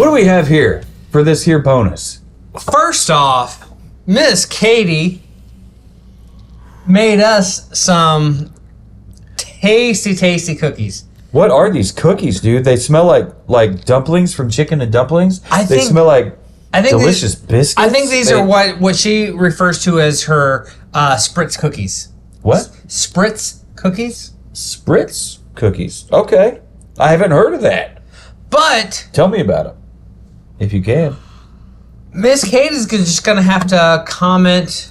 do we have here for this here bonus? First off, Miss Katie made us some tasty cookies. What are these cookies, dude? They smell like dumplings from Chicken and Dumplings. They smell like delicious biscuits. I think these are what she refers to as her spritz cookies. What? Spritz cookies? Spritz cookies. Okay. I haven't heard of that. But tell me about them, if you can. Miss Kate is just going to have to comment.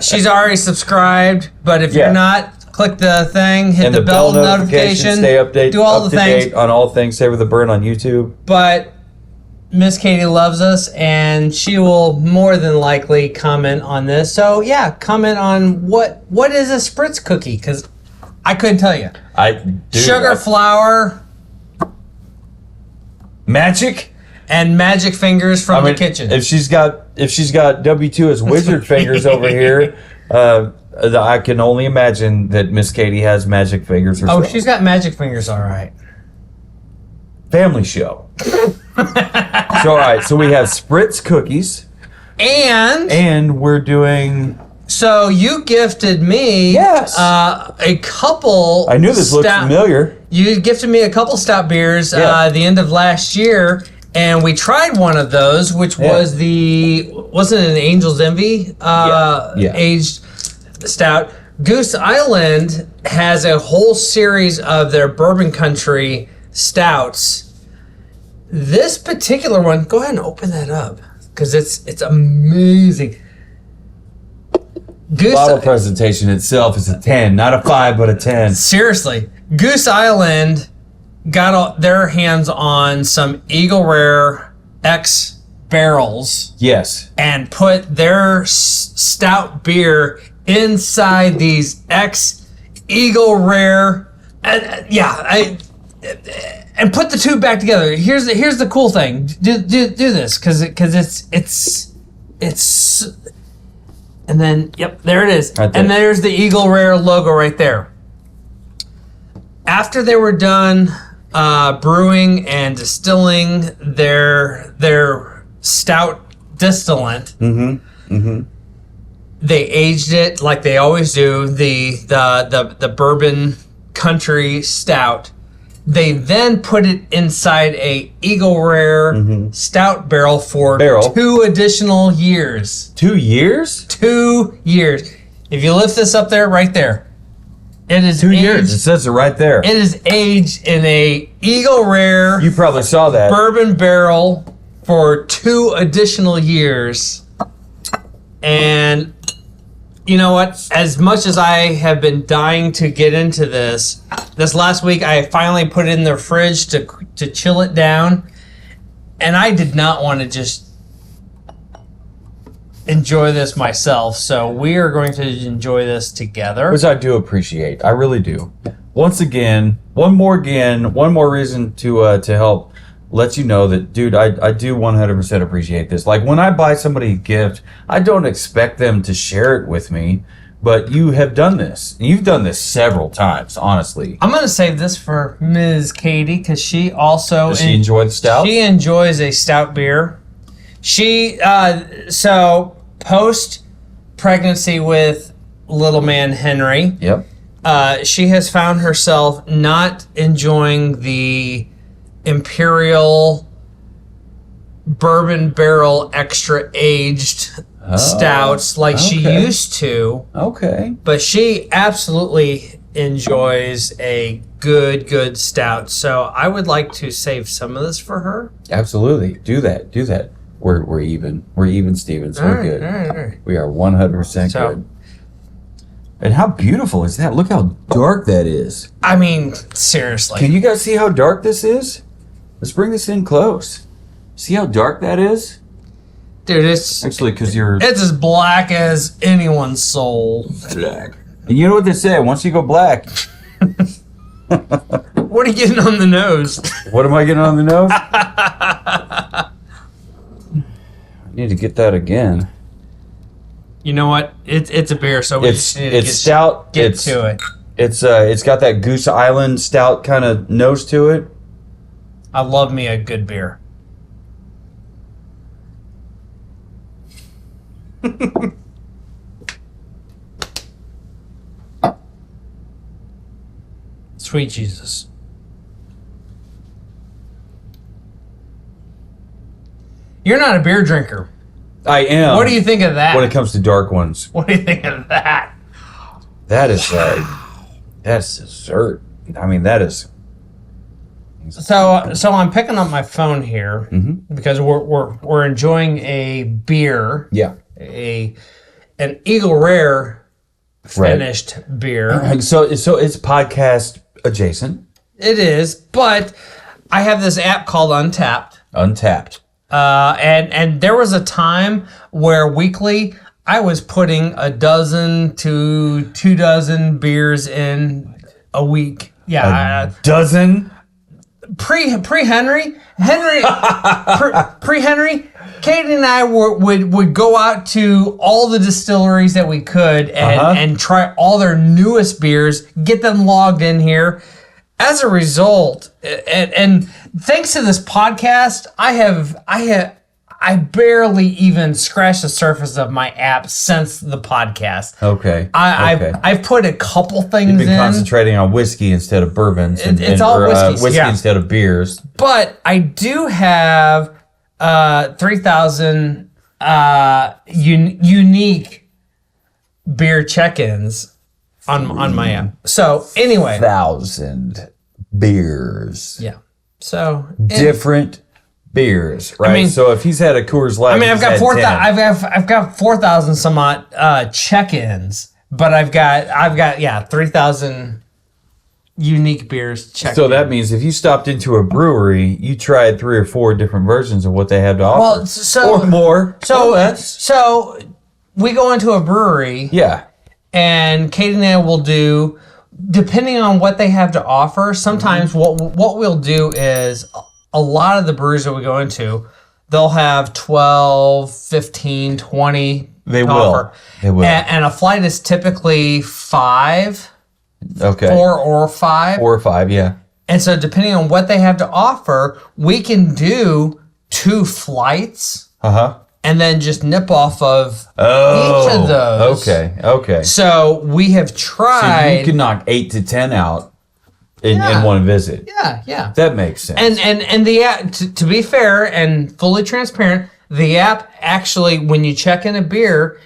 She's already subscribed, but if you're not, click the thing, hit the bell notification, stay updated, do all the things on all things Savor the Burn on YouTube. But Miss Katie loves us, and she will more than likely comment on this. So yeah, comment on what is a spritz cookie, because I couldn't tell you. Sugar, flour, magic, and magic fingers from the kitchen. If she's got W2 as wizard fingers over here, I can only imagine that Miss Katie has magic fingers herself. Oh, she's got magic fingers, all right. Family show. So all right, so we have spritz cookies, and we're doing. So you gifted me a couple. I knew this looked familiar. You gifted me a couple stout beers at the end of last year, and we tried one of those, which was wasn't it an Angel's Envy aged stout. Goose Island has a whole series of their Bourbon Country stouts. This particular one, go ahead and open that up, because it's amazing. Bottle presentation itself is a 10, not a 5, but a 10. Seriously, Goose Island got their hands on some Eagle Rare X barrels. Yes. And put their stout beer inside these X Eagle Rare. And put the two back together. Here's the cool thing. Do this, because it's. And then, there it is. Right there. And there's the Eagle Rare logo right there. After they were done brewing and distilling their stout distillant, they aged it like they always do, the Bourbon Country Stout. They then put it inside a Eagle Rare stout barrel for 2 additional years. 2 years? 2 years. If you lift this up there, right there, it is 2 years. It says it right there. It is aged in a Eagle Rare. You probably saw that bourbon barrel for 2 additional years. And you know what? As much as I have been dying to get into this last week I finally put it in the fridge to chill it down, and I did not want to just enjoy this myself. So we are going to enjoy this together, which I do appreciate. I really do. Once again, one more reason to help let you know that, dude, I do 100% appreciate this. Like, when I buy somebody a gift, I don't expect them to share it with me, but you have done this. You've done this several times, honestly. I'm going to save this for Ms. Katie, because she also... Does she enjoy the stout? She enjoys a stout beer. She, so, post-pregnancy with little man Henry, she has found herself not enjoying the Imperial bourbon barrel extra aged stouts like she used to. Okay. But she absolutely enjoys a good stout. So I would like to save some of this for her. Absolutely. Do that. We're even. We're even, Stevens. We're good. All right. We are 100% good. And how beautiful is that? Look how dark that is. I mean, seriously. Can you guys see how dark this is? Let's bring this in close. See how dark that is? Dude, it's... Actually, because it's as black as anyone's soul. Black. And you know what they say, once you go black... What are you getting on the nose? What am I getting on the nose? I need to get that again. You know what? It's a beer, so we just need to stout. Get to it. It's got that Goose Island Stout kind of nose to it. I love me a good beer. Sweet Jesus. You're not a beer drinker. I am. What do you think of that? When it comes to dark ones. What do you think of that? That is that's dessert. I mean, that is. So I'm picking up my phone here because we're enjoying a beer. Yeah. An Eagle Rare finished beer. So it's podcast adjacent. It is, but I have this app called Untapped. And there was a time where weekly I was putting 12 to 24 beers in a week. Yeah, a dozen. Pre-Henry, Katie and I would go out to all the distilleries that we could and try all their newest beers, get them logged in here. As a result, and thanks to this podcast, I barely even scratched the surface of my app since the podcast. Okay. I've put a couple things in. You've been in. Concentrating on whiskey instead of bourbons. It's all whiskeys. Whiskey instead of beers. But I do have 3,000 unique beer check-ins on my app. So anyway, 1,000 beers. Yeah. So different beers, right? I mean, so if he's had a Coors Light, I've got 4,000. I've got 4,000 some odd check-ins, but I've got 3,000 unique beers checked. So that means if you stopped into a brewery, you tried 3 or 4 different versions of what they have to offer, or more, So we go into a brewery, and Katie and I will do, depending on what they have to offer. Sometimes what we'll do is, a lot of the breweries that we go into, they'll have 12, 15, 20 They offer. will. And a flight is typically 5. Okay. 4 or 5. 4 or 5, yeah. And so depending on what they have to offer, we can do 2 flights. And then just nip off of each of those. Okay. So we have tried. So you can knock 8 to 10 out in one visit. Yeah. That makes sense. And the app, to be fair and fully transparent, the app actually, when you check in a beer,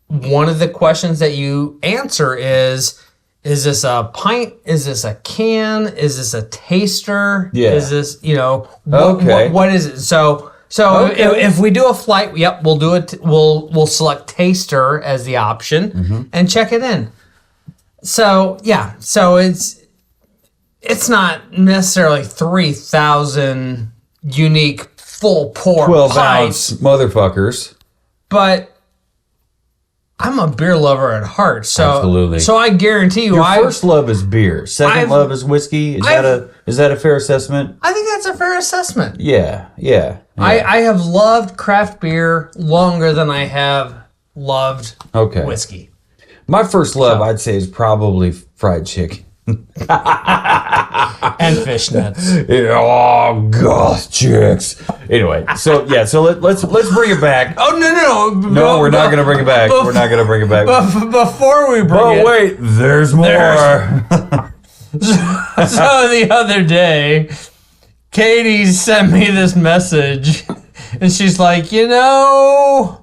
one of the questions that you answer is this a pint? Is this a can? Is this a taster? Yeah. Is this, what is it? So if we do a flight, we'll do it. We'll select taster as the option and check it in. So so it's not necessarily 3,000 unique full pour 12-ounce motherfuckers, but I'm a beer lover at heart. So absolutely. So I guarantee you, your first love is beer. Second love is whiskey. Is that a fair assessment? I think that's a fair assessment. Yeah. I have loved craft beer longer than I have loved whiskey. My first love, I'd say, is probably fried chicken. And fishnets. Oh, gosh, chicks. Anyway, so let's bring it back. Oh no! No, we're not gonna bring it back. We're not gonna bring it back. Before we bring it, oh wait, there's more. So the other day, Katie sent me this message, and she's like, let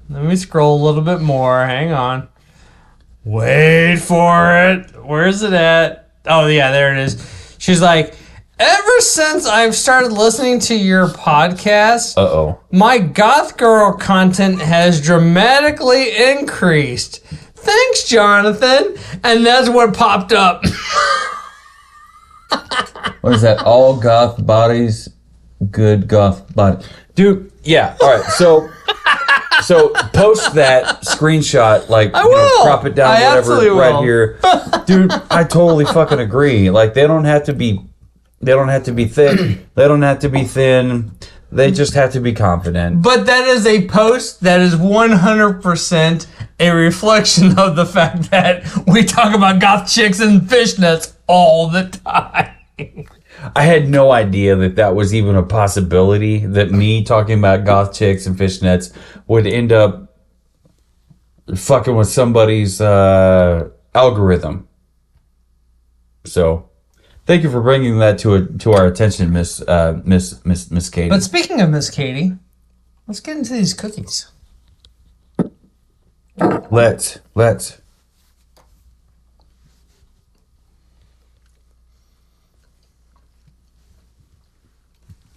me scroll a little bit more. Hang on. Wait for it. Where's it at? Oh, yeah, there it is. She's like, ever since I've started listening to your podcast, my goth girl content has dramatically increased. Thanks, Jonathan. And that's what popped up. What is that? All goth bodies, good goth body. Dude, yeah. All right, So post that screenshot, crop it down, whatever, right here, dude. I totally fucking agree. Like they don't have to be thick, they don't have to be thin. They just have to be confident. But that is a post that is 100% a reflection of the fact that we talk about goth chicks and fishnets all the time. I had no idea that was even a possibility, that me talking about goth chicks and fishnets would end up fucking with somebody's algorithm. So, thank you for bringing that to our attention, Miss Katie. But speaking of Miss Katie, let's get into these cookies. Let's.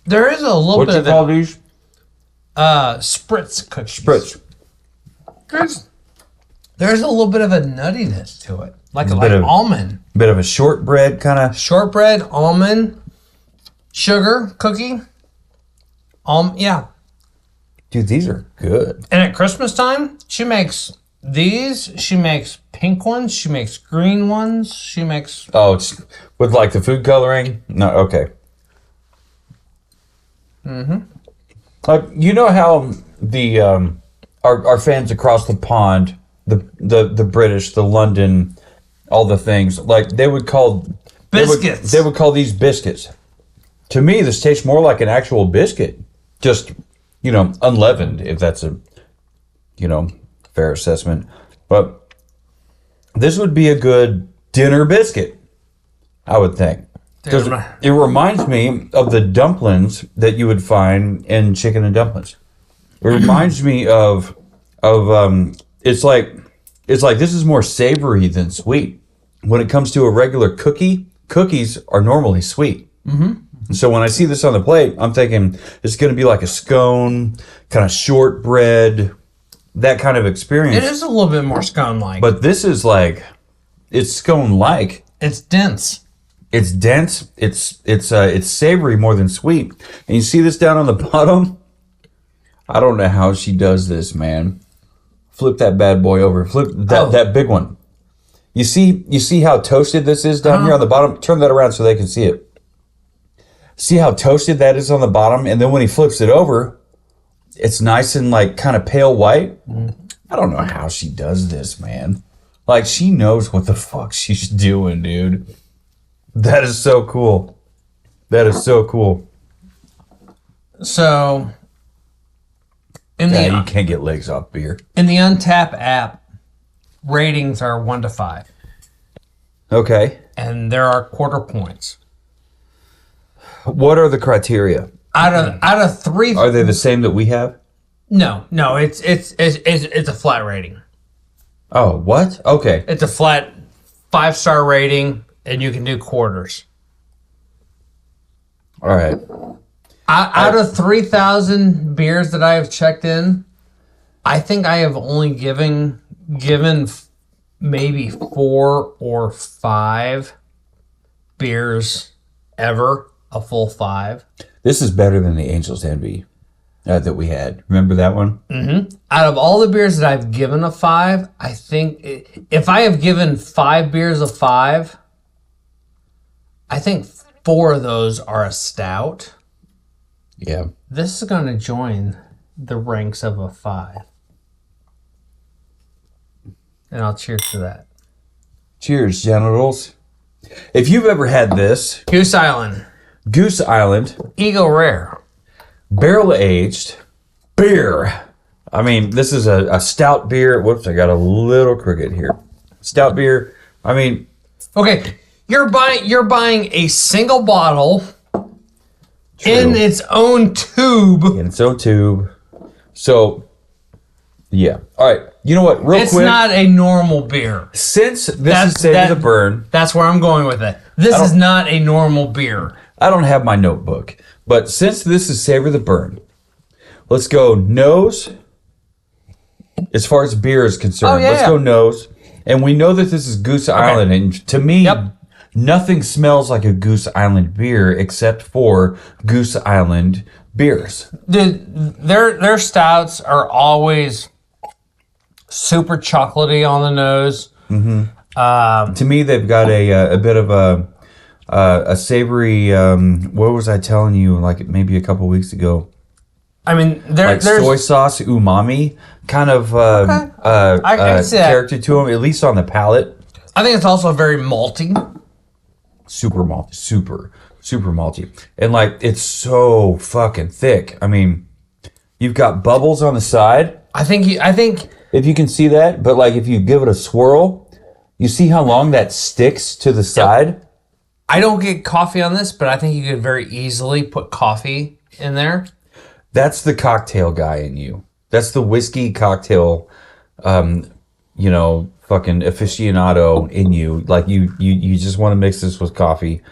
There is a little What bit you of call these? Spritz cookies. Spritz. There's a little bit of a nuttiness to it, like almond. Bit of a shortbread kind of. Shortbread, almond, sugar cookie. Yeah. Dude, these are good. And at Christmas time, she makes these. She makes pink ones. She makes green ones. She makes... Oh, it's with like the food coloring? No, okay. You know how the our fans across the pond, the British, the London, all the things, like they would call... Biscuits. They would call these biscuits. To me, this tastes more like an actual biscuit. Just... unleavened, if that's a, fair assessment. But this would be a good dinner biscuit, I would think. Because it reminds me of the dumplings that you would find in Chicken and Dumplings. It reminds me of it's like this is more savory than sweet. When it comes to a regular cookie, cookies are normally sweet. Mm-hmm. So when I see this on the plate, I'm thinking it's going to be like a scone, kind of shortbread, that kind of experience. It is a little bit more scone-like. But this is it's scone-like. It's dense. It's dense. It's savory more than sweet. And you see this down on the bottom? I don't know how she does this, man. Flip that bad boy over. Flip that big one. You see how toasted this is down here on the bottom? Turn that around so they can see it. See how toasted that is on the bottom? And then when he flips it over, it's nice and kind of pale white. I don't know how she does this, man. She knows what the fuck she's doing, dude. That is so cool. That is so cool. So, you can't get legs off beer. In the Untap app, ratings are 1 to 5. Okay. And there are quarter points. What are the criteria? Out of 3, are they the same that we have? No, it's a flat rating. Oh, what? Okay. It's a flat 5-star rating, and you can do quarters. All right. Out of 3,000 beers that I have checked in, I think I have only given maybe 4 or 5 beers ever a full 5. This is better than the Angel's Envy that we had. Remember that one? Mm-hmm. Out of all the beers that I've given a 5, I think if I have given 5 beers a 5, I think 4 of those are a stout. Yeah. This is going to join the ranks of a 5. And I'll cheers to that. Cheers, genitals. If you've ever had this... Goose Island. Eagle Rare. Barrel-aged beer. I mean, this is a stout beer. Whoops, I got a little crooked here. Stout beer. I mean... Okay, you're buying a single bottle... True. In its own tube. So, yeah. All right. You know what? Real quick. It's not a normal beer. Since this is Savor the Burn. That's where I'm going with it. This is not a normal beer. I don't have my notebook. But since this is Savor the Burn, let's go nose. As far as beer is concerned, let's go nose. And we know that this is Goose Island. And to me... Yep. Nothing smells like a Goose Island beer except for Goose Island beers. Their stouts are always super chocolatey on the nose. Mm-hmm. To me, they've got a bit of a savory. What was I telling you? Maybe a couple weeks ago. I mean, there's soy sauce, umami kind of I see that. character to them, at least on the palate. I think it's also very malty. Super malty, super super malty, and like it's so fucking thick. I mean, you've got bubbles on the side. I think if you can see that, but like if you give it a swirl, you see how long that sticks to the side. I don't get coffee on this, but I think you could very easily put coffee in there. That's the cocktail guy in you. That's the whiskey cocktail, fucking aficionado in you. Like you just want to mix this with coffee.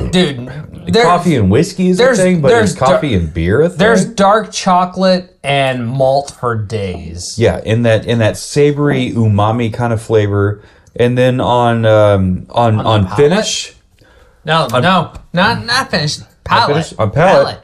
Dude, coffee and whiskey is a thing, but there's coffee and beer a thing? There's dark chocolate and malt for days. Yeah, in that savory umami kind of flavor. And then on finish... Not finished. Palate. On palate.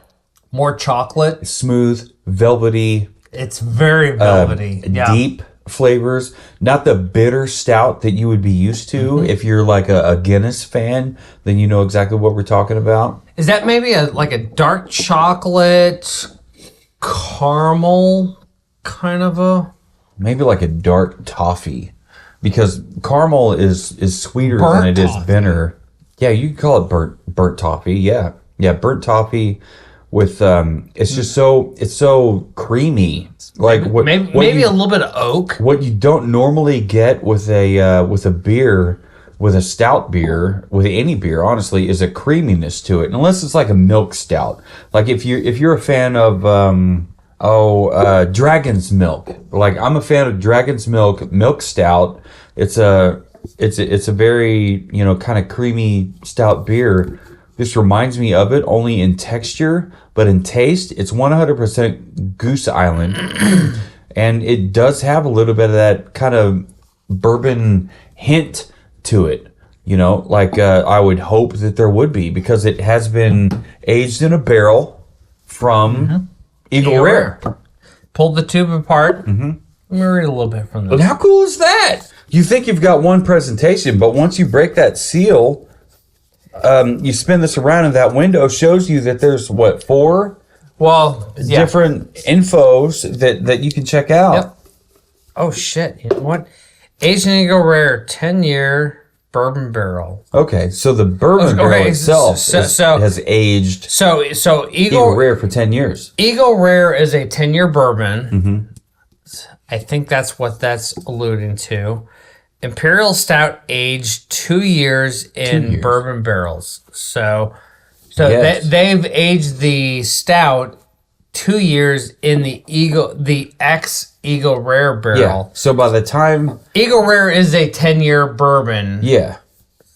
More chocolate. Smooth, velvety. It's very velvety. Deep flavors. Not the bitter stout that you would be used to. Mm-hmm. If you're like a Guinness fan, then you know exactly what we're talking about. Is that maybe a dark chocolate caramel kind of a... Maybe like a dark toffee. Because caramel is sweeter than it is bitter. Yeah, you could call it burnt toffee. Yeah, burnt toffee with it's just so creamy. Like maybe a little bit of oak. What you don't normally get with a beer, with a stout beer, with any beer, honestly, is a creaminess to it. Unless it's like a milk stout. Like if you're a fan of Dragon's Milk. Like I'm a fan of Dragon's Milk Stout. It's a very, kind of creamy stout beer. This reminds me of it only in texture, but in taste, it's 100% Goose Island. And it does have a little bit of that kind of bourbon hint to it. I would hope that there would be, because it has been aged in a barrel from Eagle Rare. Pulled the tube apart. Mm-hmm. Let me read a little bit from this. But how cool is that? You think you've got one presentation, but once you break that seal, you spin this around and that window shows you that there's, 4 different infos that you can check out. Yep. Oh, shit. You know what? Aged in Eagle Rare, 10-year bourbon barrel. Okay, so the bourbon barrel itself has aged Eagle Rare for 10 years. Eagle Rare is a 10-year bourbon. Mm-hmm. I think that's what that's alluding to. Imperial Stout aged 2 years in bourbon barrels. So yes. They've aged the Stout 2 years in the Eagle Rare barrel. Yeah. So by the time Eagle Rare is a 10-year bourbon. Yeah.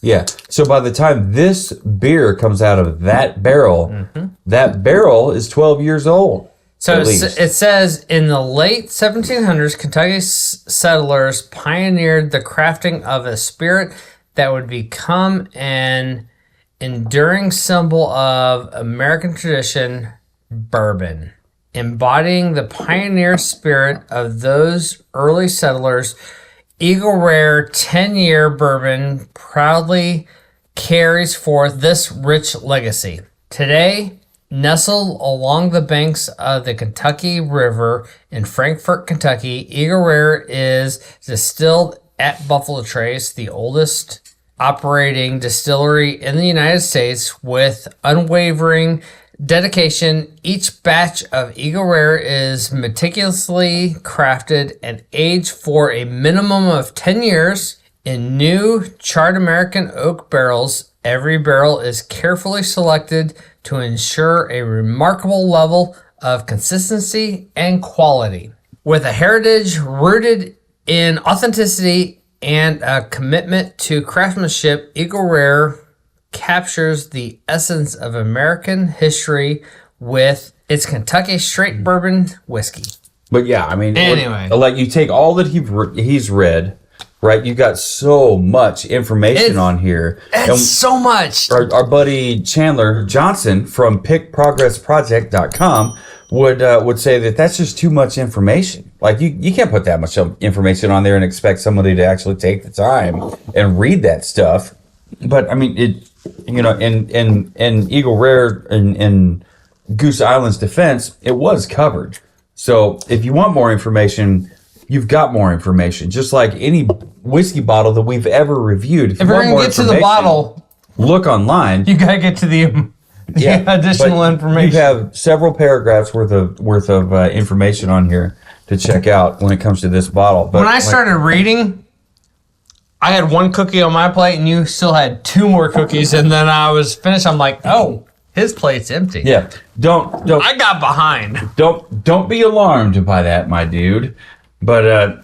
Yeah. So by the time this beer comes out of that barrel, that barrel is 12 years old. So it says, in the late 1700s, Kentucky settlers pioneered the crafting of a spirit that would become an enduring symbol of American tradition, bourbon. Embodying the pioneer spirit of those early settlers, Eagle Rare 10-year bourbon proudly carries forth this rich legacy. Today, nestled along the banks of the Kentucky River in Frankfort, Kentucky, Eagle Rare is distilled at Buffalo Trace, the oldest operating distillery in the United States, with unwavering dedication. Each batch of Eagle Rare is meticulously crafted and aged for a minimum of 10 years in new charred American oak barrels. Every barrel is carefully selected to ensure a remarkable level of consistency and quality. With a heritage rooted in authenticity and a commitment to craftsmanship, Eagle Rare captures the essence of American history with its Kentucky Straight Bourbon whiskey. But yeah, I mean, anyway, like you take all that he's read, right? You got so much information on here. It's so much. Our buddy Chandler Johnson from pickprogressproject.com would say that that's just too much information. Like you can't put that much information on there and expect somebody to actually take the time and read that stuff. But I mean, it, in Eagle Rare and Goose Island's defense, it was covered. So if you want more information, you've got more information. Just like any whiskey bottle that we've ever reviewed. If you're going to get to the bottle, look online. You got to get to the additional information. You have several paragraphs worth of information on here to check out when it comes to this bottle. But when I started reading, I had one cookie on my plate, and you still had 2 more cookies, and then I was finished. I'm like, oh, his plate's empty. Yeah, don't. I got behind. Don't be alarmed by that, my dude. But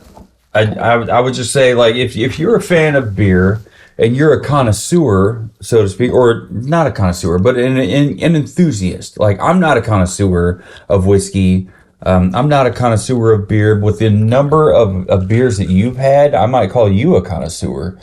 I would just say, like, if you're a fan of beer and you're a connoisseur, so to speak, or not a connoisseur, but an enthusiast. Like, I'm not a connoisseur of whiskey. I'm not a connoisseur of beer. With the number of beers that you've had, I might call you a connoisseur.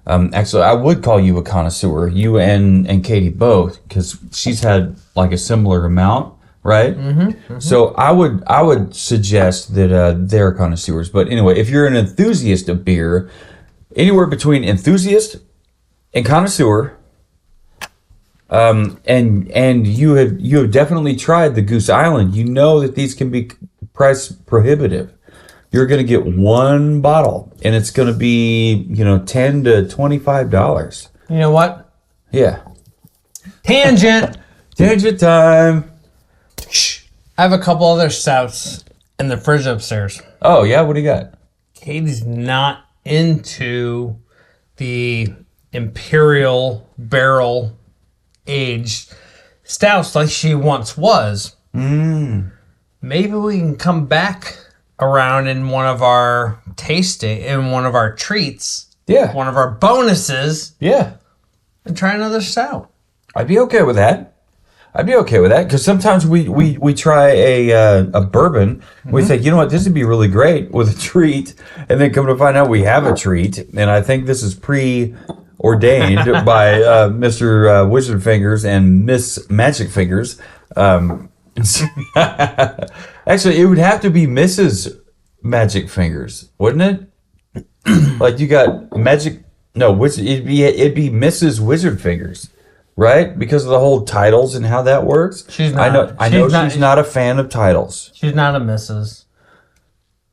Actually, I would call you a connoisseur. You and Katie both, because she's had like a similar amount, right? Mm-hmm. So I would suggest that they're connoisseurs. But anyway, if you're an enthusiast of beer, anywhere between enthusiast and connoisseur. And you have definitely tried the Goose Island. You know that these can be price prohibitive. You're going to get one bottle, and it's going to be, $10 to $25. You know what? Yeah. Tangent time. I have a couple other stouts in the fridge upstairs. Oh yeah, what do you got? Katie's not into the imperial barrel aged stouts like she once was. Maybe we can come back around in one of our tasting, in one of our treats. Yeah. One of our bonuses. Yeah. And try another stout. I'd be okay with that. Because sometimes we try a bourbon. We think, you know what, this would be really great with a treat. And then come to find out we have a treat. And I think this is preordained by Mr. Wizard Fingers and Miss Magic Fingers. Actually, it would have to be Mrs. Magic Fingers, wouldn't it? Like you got Magic... No, it'd be Mrs. Wizard Fingers. Right? Because of the whole titles and how that works. She's not. I know she's not a fan of titles. She's not a Mrs.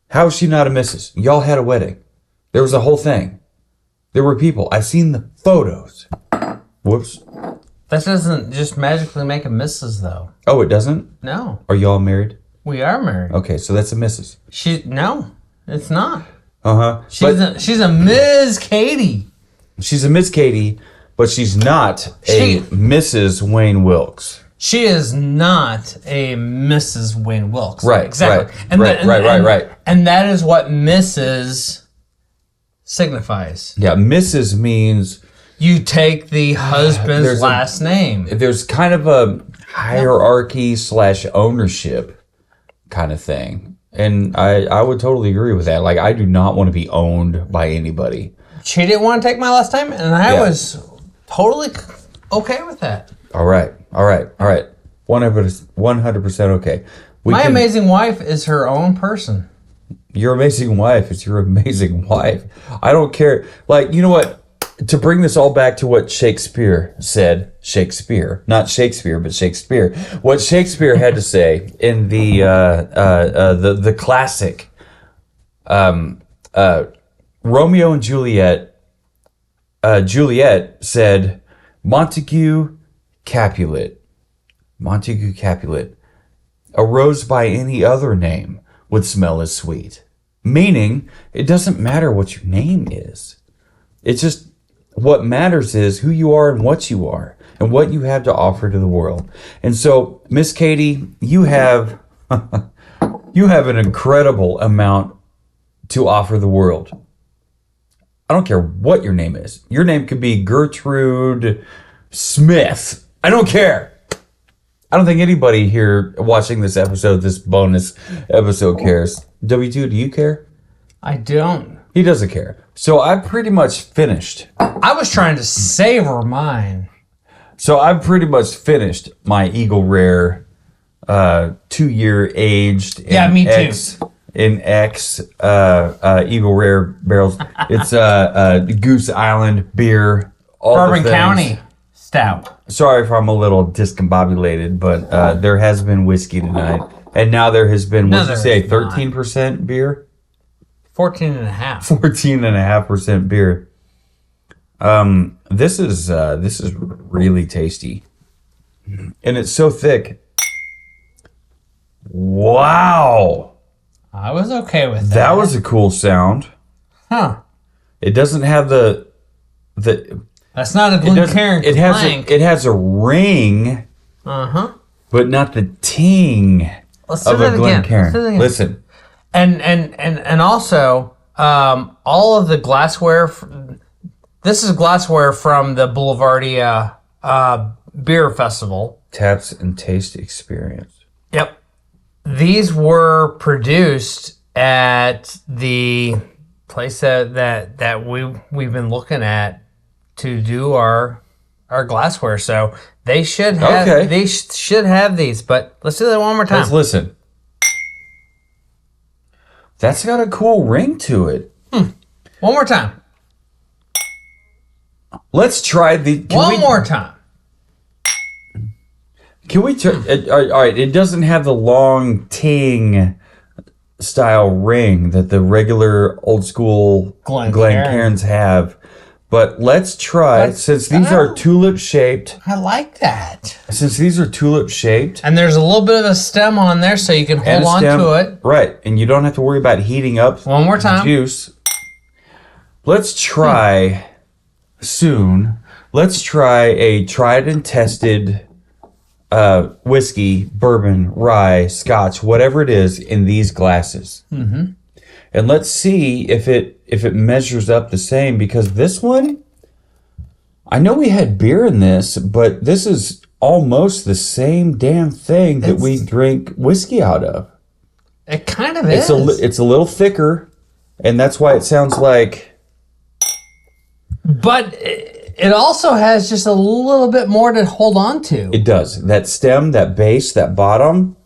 How is she not a Mrs.? Y'all had a wedding. There was a whole thing. There were people. I've seen the photos. Whoops. That doesn't just magically make a Mrs. though. Oh, it doesn't? No. Are y'all married? We are married. Okay, so that's a Mrs. No, it's not. Uh-huh. She's a Ms. Katie. She's a Miss Katie, but she's not a Mrs. Wayne Wilkes. She is not a Mrs. Wayne Wilkes. Right. Exactly. Right. Right. And that is what Mrs. signifies. Yeah, Mrs. means you take the husband's last name. There's kind of a hierarchy / ownership kind of thing. And I would totally agree with that. Like, I do not want to be owned by anybody. She didn't want to take my last name, and I was totally okay with that. All right. 100% okay. My amazing wife is her own person. Your amazing wife is your amazing wife. I don't care. Like, you know what? To bring this all back to what Shakespeare said, not Shakespeare, but Shakespeare. What Shakespeare had to say in the classic Romeo and Juliet. Juliet said, Montague Capulet, a rose by any other name would smell as sweet. Meaning, it doesn't matter what your name is. It's just what matters is who you are and what you are and what you have to offer to the world. And so, Miss Katie, you have an incredible amount to offer the world. I don't care what your name is. Your name could be Gertrude Smith. I don't care. I don't think anybody here watching this episode, this bonus episode, cares. W2, do you care? I don't. He doesn't care. So I've pretty much finished. I was trying to savor mine. So I've pretty much finished my Eagle Rare 2-year aged. Yeah, me too. In X Eagle Rare barrels. It's Goose Island beer. Bourbon County Stout. Sorry if I'm a little discombobulated, but there has been whiskey tonight. And now there has been, what did you say, 13% beer? 14.5. 14.5% beer. This is really tasty. and it's so thick. Wow. I was okay with that. That was a cool sound. Huh. It doesn't have the That's not a Glencairn clank. It has a ring. But not the ting Let's of do a that again. Glencairn. Listen. And also all of the glassware. This is glassware from the Boulevardia Beer Festival. Taps and taste experience. Yep. These were produced at the place that we've been looking at to do our glassware. So they should have should have these. But let's do that one more time. Let's listen. That's got a cool ring to it. One more time. Let's try the... One more time. Can we... all right, it doesn't have the long ting style ring that the regular old school Glencairns have. But let's try, since these are tulip shaped. I like that. Since these are tulip shaped. And there's a little bit of a stem on there so you can hold on to it. Right, and you don't have to worry about heating up one more time. Juice. Let's try soon. Let's try a tried and tested whiskey, bourbon, rye, scotch, whatever it is in these glasses. And let's see if it measures up the same, because this one, I know we had beer in this, but this is almost the same damn thing that we drink whiskey out of. It kind of is. It's a little thicker, and that's why it sounds like... But it also has just a little bit more to hold on to. It does. That stem, that base, that bottom.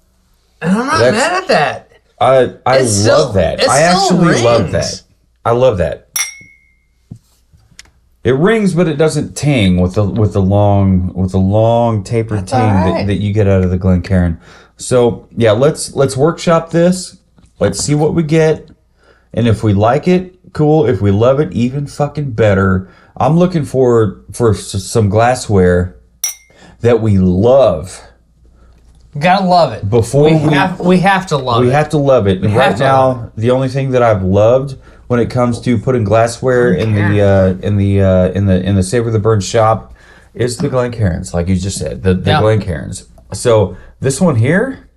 And I'm not mad at that. I love that. I actually love that. I love that. It rings, but it doesn't ting with the long tapered ting that you get out of the Glencairn. So yeah, let's workshop this. Let's see what we get, and if we like it, cool. If we love it, even fucking better. I'm looking for some glassware that we love. Gotta love it. Before we have to love it. We have to love it. And right now, the only thing that I've loved when it comes to putting glassware in the Savor the Burn shop is the Glencairns, like you just said, the Glencairns. So this one here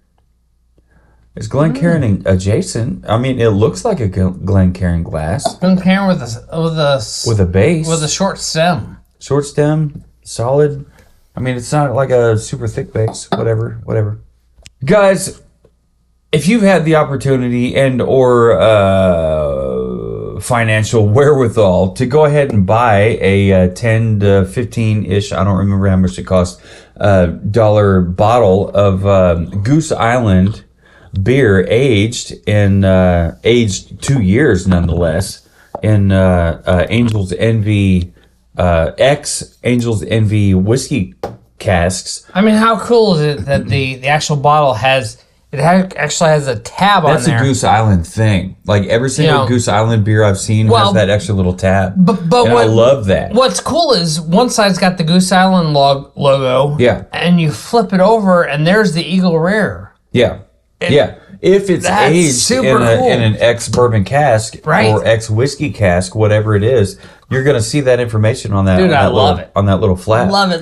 is Glencairn adjacent. I mean, it looks like a Glencairn glass. Glencairn with a base, with a short stem. Short stem, solid. I mean, it's not like a super thick base. Whatever. Guys, if you've had the opportunity and or financial wherewithal to go ahead and buy a 10 to 15-ish, I don't remember how much it costs, dollar bottle of Goose Island beer aged 2 years nonetheless in Angel's Envy Angel's Envy whiskey casks. I mean, how cool is it that the actual bottle actually has a tab on there? That's a Goose Island thing. Like every single Goose Island beer I've seen has that extra little tab. But I love that. What's cool is one side's got the Goose Island logo. Yeah. And you flip it over and there's the Eagle Rare. Yeah. If it's aged in an ex-bourbon cask or ex-whiskey cask, whatever it is, you're going to see that information on that. Dude, I love it. On that little flap. Love it.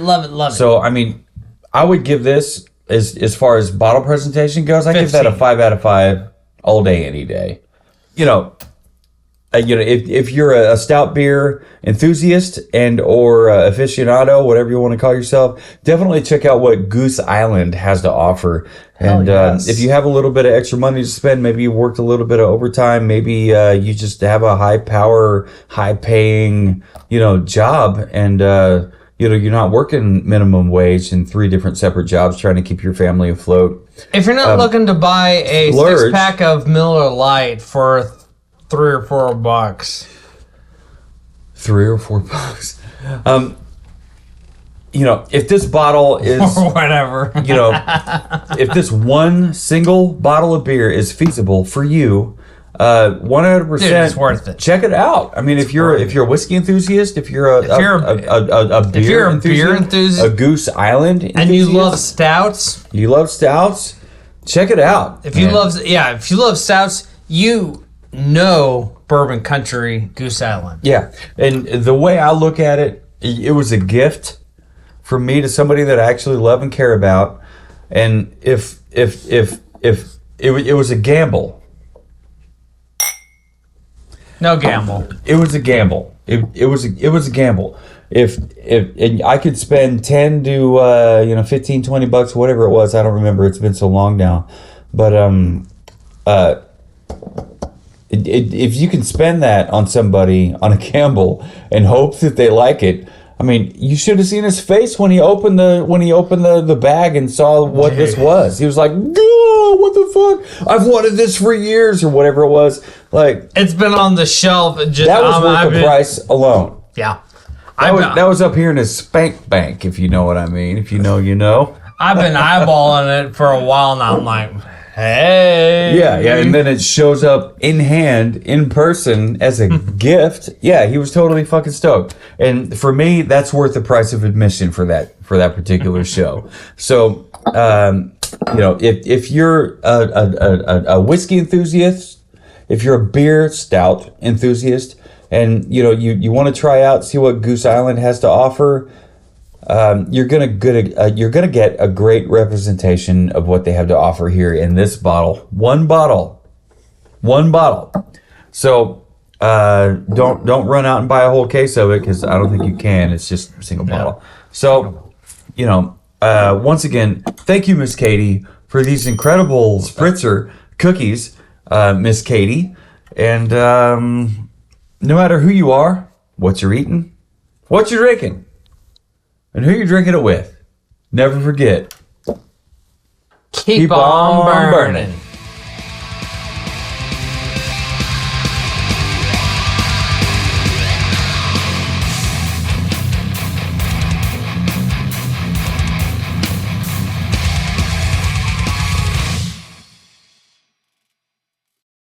So, I mean, I would give this, as far as bottle presentation goes, I give that a 5 out of 5 all day, any day. If you're a stout beer enthusiast and or aficionado, whatever you want to call yourself, definitely check out what Goose Island has to offer. And if you have a little bit of extra money to spend, maybe you worked a little bit of overtime, maybe you just have a high power, high paying, job, and you're not working minimum wage in 3 different separate jobs trying to keep your family afloat. If you're not looking to buy a 6-pack of Miller Lite for $3 or $4, $3 or $4, if this bottle is or whatever, if this one single bottle of beer is feasible for you, 100%. Dude, it's worth it. Check it out. I mean, if you're a whiskey enthusiast, if you're a beer enthusiast, a Goose Island enthusiast, and you love stouts, check it out. If you love stouts, you know Bourbon Country, Goose Island. Yeah, and the way I look at it, it was a gift from me to somebody that I actually love and care about, and if it was a gamble. No gamble. It was a gamble. It was a gamble. If and I could spend 10 to 15, 20 bucks, whatever it was, I don't remember. It's been so long now. But if you can spend that on somebody on a gamble and hope that they like it, I mean, you should have seen his face when he opened the bag and saw what this was. He was like, "Oh, what the fuck? I've wanted this for years," or whatever it was. Like, it's been on the shelf. That was worth the price alone. Yeah, that was up here in his spank bank, if you know what I mean. If you know, you know. I've been eyeballing it for a while now. I'm like, hey. Yeah, and then it shows up in hand, in person, as a gift. Yeah, he was totally fucking stoked. And for me, that's worth the price of admission for that particular show. So, if you're a whiskey enthusiast, if you're a beer stout enthusiast, and you want to try out, see what Goose Island has to offer, you're gonna get a great representation of what they have to offer here in this bottle. One bottle. So don't run out and buy a whole case of it, because I don't think you can. It's just a single bottle. So once again, thank you, Miss Katie, for these incredible spritzer cookies, Miss Katie. And no matter who you are, what you're eating, what you're drinking, and who you're drinking it with, never forget, keep on burning.